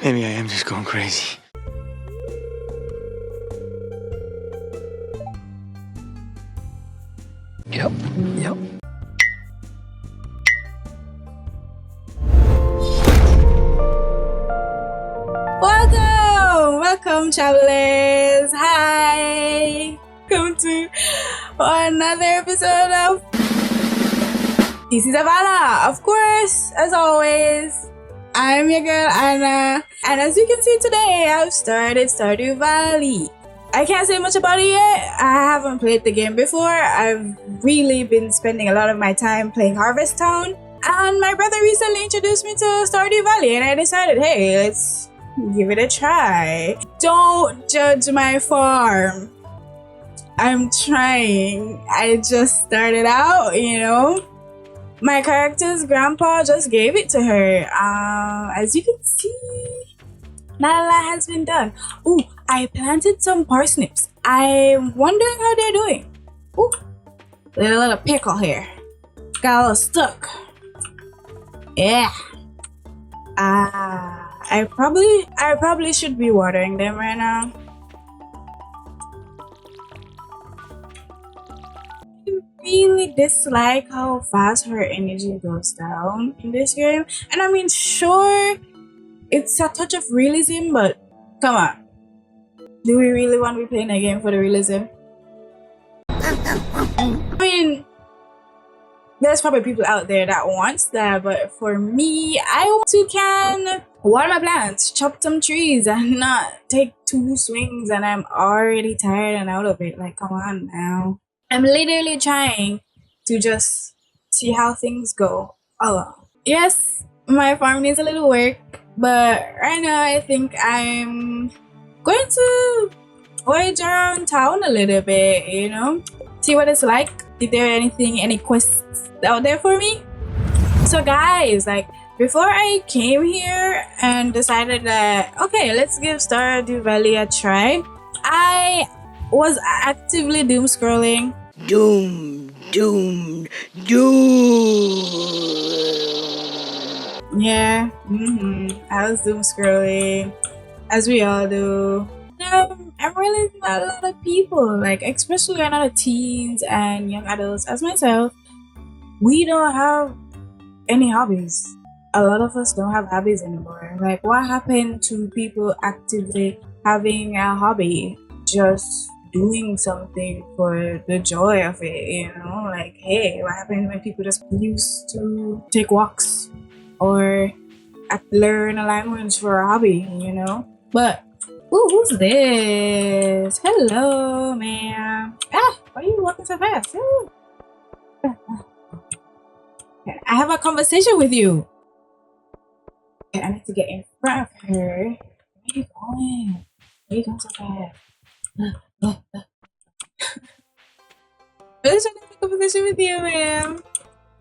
Maybe I am just going crazy. Yep. Welcome, travelers. Hi, welcome to another episode of Piecesofana. Of course, as always, I'm your girl Anna, and as you can see today, I've started Stardew Valley. I can't say much about it yet. I haven't played the game before. I've really been spending a lot of my time playing Harvest Town, and my brother recently introduced me to Stardew Valley, and I decided, hey, let's give it a try. Don't judge my farm. I'm trying. I just started out, My character's grandpa just gave it to her. As you can see, not a lot has been done. Ooh, I planted some parsnips. I'm wondering how they're doing. Ooh, a little pickle here. Got a little stuck. Yeah. I probably should be watering them right now. I really dislike how fast her energy goes down in this game. And I mean, sure, it's a touch of realism, but come on. Do we really want to be playing a game for the realism? I mean, there's probably people out there that wants that, but for me, I want to can water my plants, chop some trees, and not take 2 swings, and I'm already tired and out of it. Like, come on now. I'm literally trying to just see how things go along. Yes, my farm needs a little work, but right now I think I'm going to voyage around town a little bit, see what it's like. Is there any quests out there for me? So guys, before I came here and decided that, okay, let's give Stardew Valley a try, I was actively doom scrolling. Doom. Yeah, I was doom scrolling, as we all do. I'm really not a lot of people, especially a lot of teens and young adults as myself. We don't have any hobbies. A lot of us don't have hobbies anymore. What happened to people actively having a hobby? Just doing something for the joy of it, hey, what happened when people just used to take walks or learn a language for a hobby, But ooh, who's this? Hello, ma'am. Why are you walking so fast? I have a conversation with you. Okay, I need to get in front of her. Where are you going? Why are you going so fast? I'm just trying to have a conversation with you, ma'am.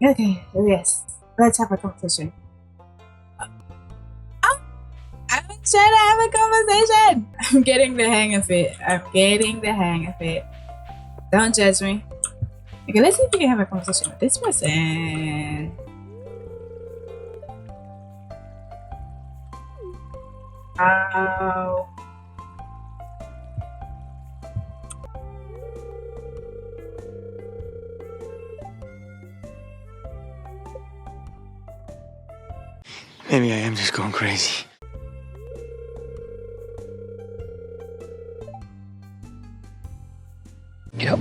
Okay, yes. Let's have a conversation. I'm trying to have a conversation. I'm getting the hang of it. Don't judge me. Okay, let's see if we can have a conversation with this person. Oh. Maybe I am just going crazy. Yep.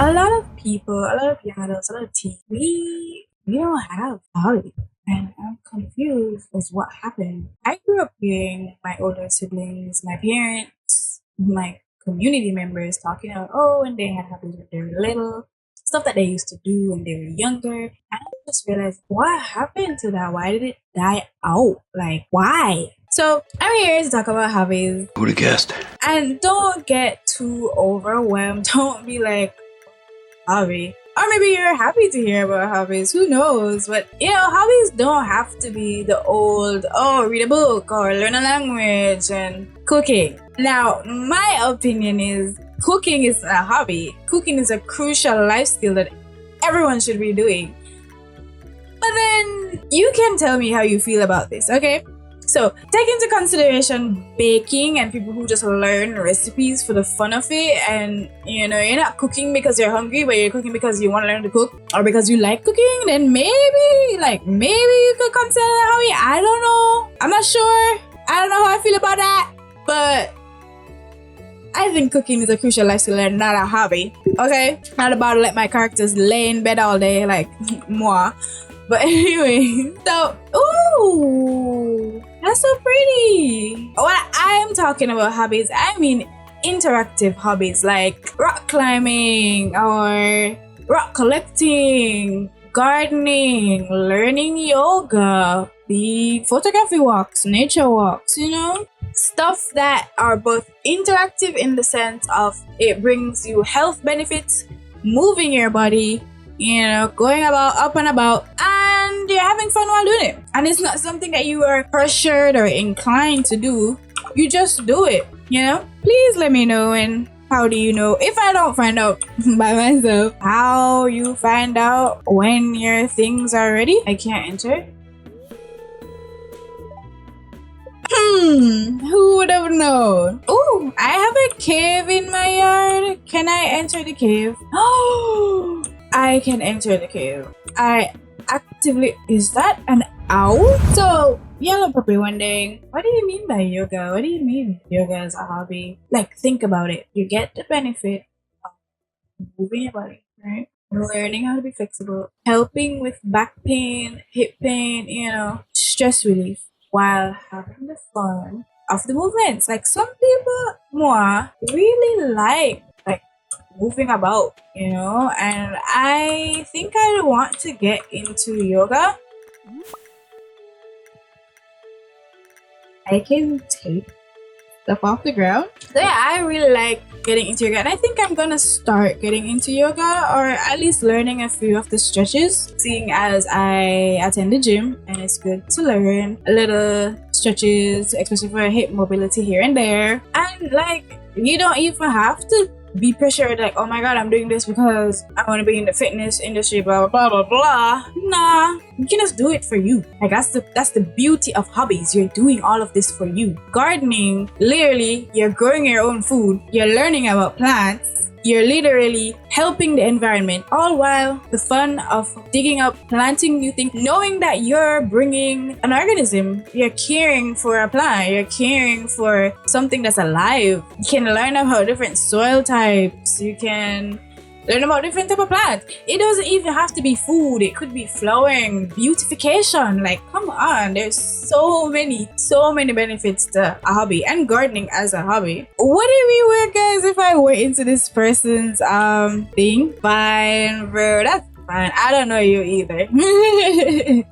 A lot of people, a lot of young adults, a lot of teens, we don't have hobbies. And I'm confused as what happened. I grew up hearing my older siblings, my parents, my community members talking about, when they had hobbies when they were little, stuff that they used to do when they were younger. And I just realized, what happened to that? Why did it die out? Why? So I'm here to talk about hobbies. Who'd have guessed? And don't get too overwhelmed. Don't be like, hobby. Or maybe you're happy to hear about hobbies. Who knows? But, hobbies don't have to be the old, read a book or learn a language and cooking. Now, my opinion is cooking is a hobby. Cooking is a crucial life skill that everyone should be doing. But then you can tell me how you feel about this, okay? So take into consideration baking and people who just learn recipes for the fun of it, and you're not cooking because you're hungry, but you're cooking because you want to learn to cook or because you like cooking. Then maybe you could consider that hobby. I don't know. I'm not sure. I don't know how I feel about that, but I think cooking is a crucial life skill and not a hobby. Okay, not about to let my characters lay in bed all day like moi. But anyway, so ooh, that's so pretty. When I'm talking about hobbies, I mean interactive hobbies like rock climbing or rock collecting, gardening, learning yoga, the photography walks, nature walks, stuff that are both interactive in the sense of it brings you health benefits, moving your body, going about up and about, and you're having fun while doing it. And it's not something that you are pressured or inclined to do. You just do it, Please let me know. And how do you know if I don't find out by myself? How you find out when your things are ready? I can't enter. Who would have known? Oh, I have a cave in my yard. Can I enter the cave? Oh, I can enter the cave. I actively... Is that an owl? So, Yellow Puppy wondering, what do you mean by yoga? What do you mean yoga is a hobby? Like, think about it. You get the benefit of moving your body, right? Learning how to be flexible, helping with back pain, hip pain, stress relief, while having the fun of the movements. Like some people, moi, really like moving about, and I think I want to get into yoga. I can take stuff off the ground. So yeah, I really like getting into yoga, and I think I'm gonna start getting into yoga, or at least learning a few of the stretches, seeing as I attend the gym and it's good to learn a little stretches, especially for hip mobility here and there. And you don't even have to be pressured like, oh my god, I'm doing this because I want to be in the fitness industry, blah blah blah blah blah. Nah, you can just do it for you. That's the beauty of hobbies. You're doing all of this for you. Gardening, literally, you're growing your own food, you're learning about plants, you're literally helping the environment, all while the fun of digging up, planting new things, knowing that you're bringing an organism, you're caring for a plant, you're caring for something that's alive. You can learn about different soil types, you can learn about different type of plants. It doesn't even have to be food. It could be flowering, beautification. Like, come on, there's so many benefits to a hobby, and gardening as a hobby. Would it be weird, guys, if I went into this person's thing? Fine, bro, that's fine. I don't know you either.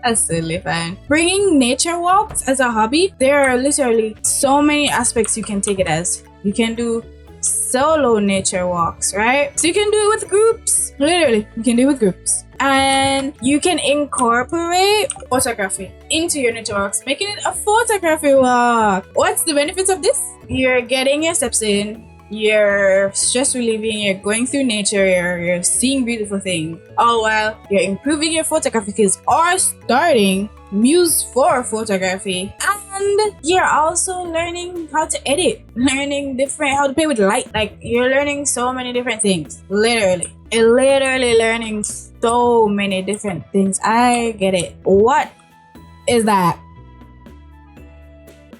That's totally fine. Bringing nature walks as a hobby, there are literally so many aspects you can take it as. You can do solo nature walks, right? So you can do it with groups. Literally, you can do it with groups. And you can incorporate photography into your nature walks, making it a photography walk. What's the benefits of this? You're getting your steps in, you're stress relieving, you're going through nature, you're seeing beautiful things, all while you're improving your photography skills or starting muse for photography. And you're also learning how to edit, learning how to play with light. Like, you're learning so many different things. Literally learning so many different things. I get it. What is that?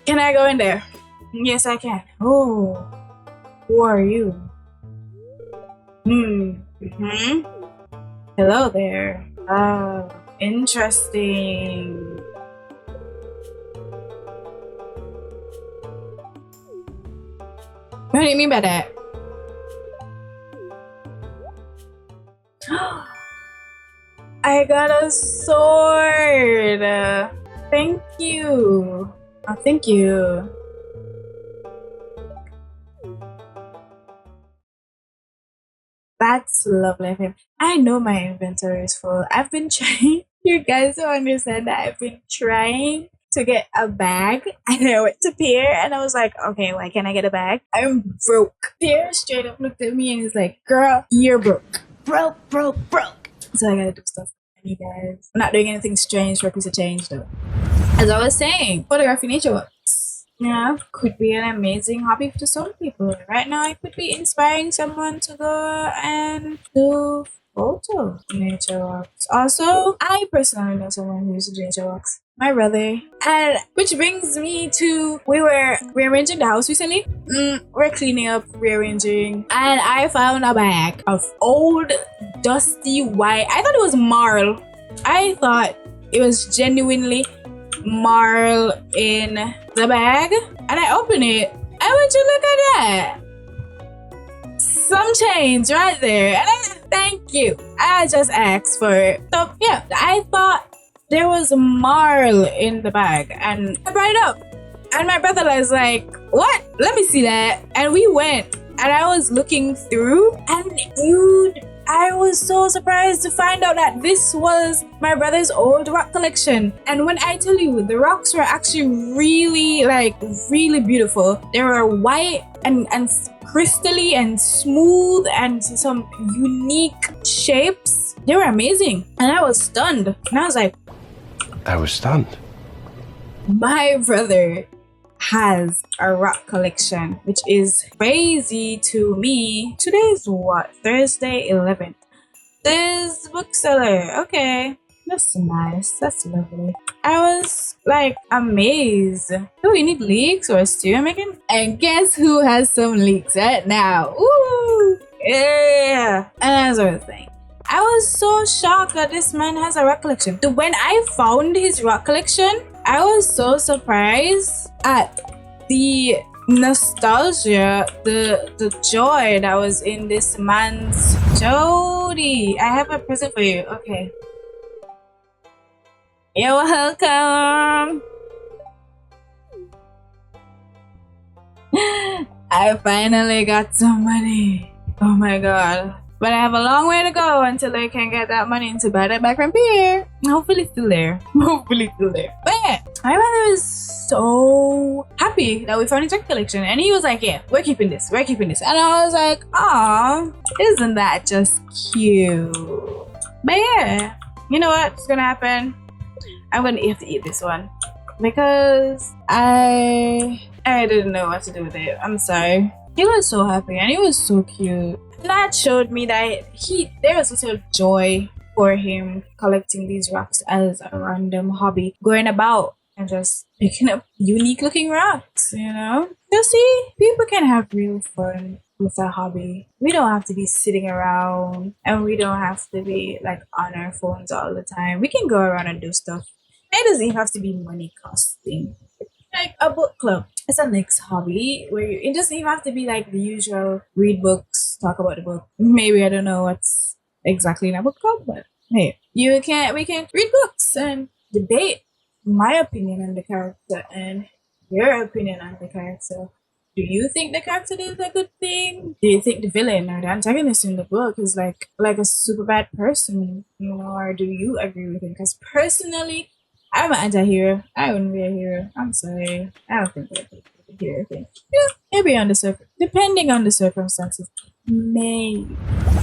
Can I go in there? Yes, I can. Oh, who are you? Hello there. Oh, interesting. What do you mean by that? I got a sword. Thank you. Oh, thank you. That's lovely of him. I know my inventory is full. I've been trying. You guys don't understand that I've been trying to get a bag, and I went to Pierre and I was like, okay, why can't I get a bag? I'm broke. Pierre straight up looked at me and he's like, girl, you're broke. Broke. So I gotta do stuff for you guys. I'm not doing anything strange for a piece of change though. As I was saying, photography nature walks. Yeah, could be an amazing hobby to some people. Right now, it could be inspiring someone to go and do photo nature walks. Also, I personally know someone who used to do nature walks. My brother. And which brings me to, we were rearranging the house recently. We're cleaning up, rearranging, and I found a bag of old, dusty white. I thought it was marl. I thought it was genuinely marl in the bag, and I opened it. And would you look at that? Some change right there. And thank you. I just asked for it. So yeah, I thought there was marl in the bag, and I brought it up. And my brother was like, what? Let me see that. And we went, and I was looking through, and dude, I was so surprised to find out that this was my brother's old rock collection. And when I tell you, the rocks were actually really beautiful. They were white and crystally and smooth and some unique shapes. They were amazing. And I was stunned. And I was like, my brother has a rock collection, which is crazy to me. Today's what? Thursday 11th. This bookseller. Okay. That's nice. That's lovely. I was like amazed. Do we need leeks or stew I'm making? And guess who has some leeks right now? Ooh! Yeah! And that's what I was saying. I was so shocked that this man has a rock collection. When I found his rock collection, I was so surprised at the nostalgia, the joy that was in this man's. Jody, I have a present for you. Okay. You're welcome. I finally got some money. Oh my god. But I have a long way to go until I can get that money to buy that back from Pierre. Hopefully still there. But yeah, my brother was so happy that we found his record collection. And he was like, yeah, we're keeping this. And I was like, aw, isn't that just cute? But yeah, you know what's gonna happen? I'm gonna have to eat this one. Because I didn't know what to do with it. I'm sorry. He was so happy and he was so cute. That showed me that there was such a joy for him collecting these rocks as a random hobby, going about and just picking up unique looking rocks, you know? You see, people can have real fun with a hobby. We don't have to be sitting around and we don't have to be like on our phones all the time. We can go around and do stuff. It doesn't even have to be money costing. Like a book club. It's a next hobby where it doesn't even have to be like the usual read books, talk about the book. Maybe I don't know what's exactly in a book club, but hey, we can read books and debate my opinion on the character and your opinion on the character. Do you think the character did a good thing? Do you think the villain or the antagonist in the book is like a super bad person, you know, or do you agree with him? Because personally, I'm an anti-hero. I wouldn't be a hero. I'm sorry. I don't think I'd be a hero thing. Yeah, maybe depending on the circumstances. Maybe.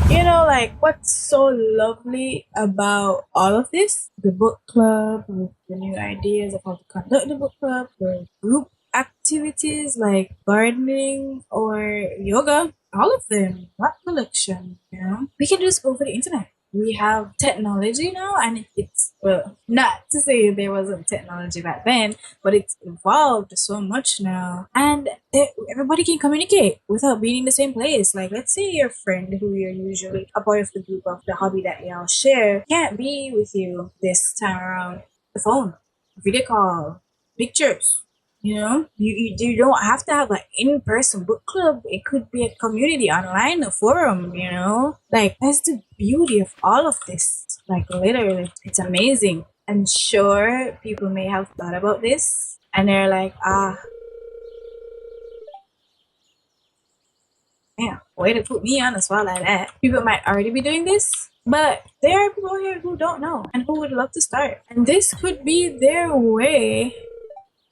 You know, like, what's so lovely about all of this? The book club, with the new ideas of how to conduct the book club, the group activities like gardening or yoga, all of them, rock collection, you know? We can do this over the internet. We have technology now, and it's well, not to say there wasn't technology back then, but it's evolved so much now, and everybody can communicate without being in the same place. Like, let's say your friend who you're usually a part of the group of the hobby that y'all share can't be with you this time around. The phone, video call, pictures. You know, you don't have to have an in-person book club. It could be a community online, a forum, you know? Like, that's the beauty of all of this. Like, literally, it's amazing. And sure, people may have thought about this, and they're like, yeah, way to put me on the spot like that. People might already be doing this, but there are people here who don't know and who would love to start. And this could be their way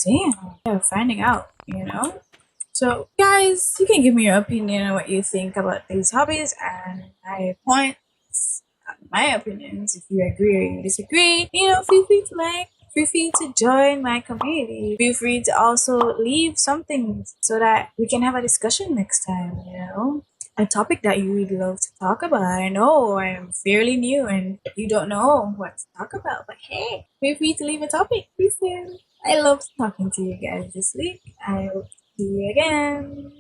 damn, yeah, finding out, So, guys, you can give me your opinion on what you think about these hobbies and my points, my opinions. If you agree or you disagree, feel free to like. Feel free to join my community. Feel free to also leave something so that we can have a discussion next time. A topic that you would love to talk about. I know I'm fairly new and you don't know what to talk about, but hey, feel free to leave a topic. Please do. I love talking to you guys this week. I hope to see you again.